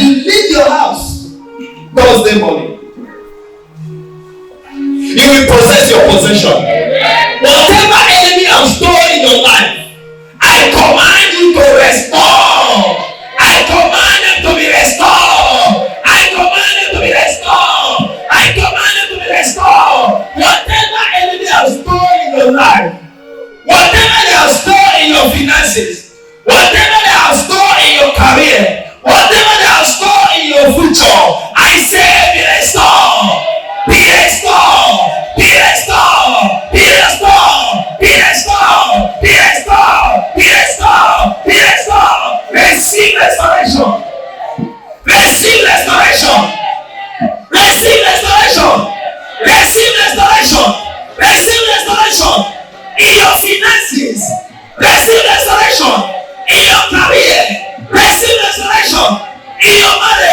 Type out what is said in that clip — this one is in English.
you leave your house Thursday morning, you will possess your possession. Whatever enemy has stolen in your life, I command you to restore. I command them to be restored. I command them to be restored. I command them to be restored. Whatever enemy has stolen in your life, whatever they have stored in your finances, whatever they have stored in your career, whatever they have stored in your future, I say be restored. Be restored. Be restored. Be restored. Be restored. Be restored. Be restored. Be restored. Receive restoration. Receive restoration. Receive restoration. Receive restoration. Receive restoration. In your finances, receive restoration. In your career, receive restoration. In your marriage,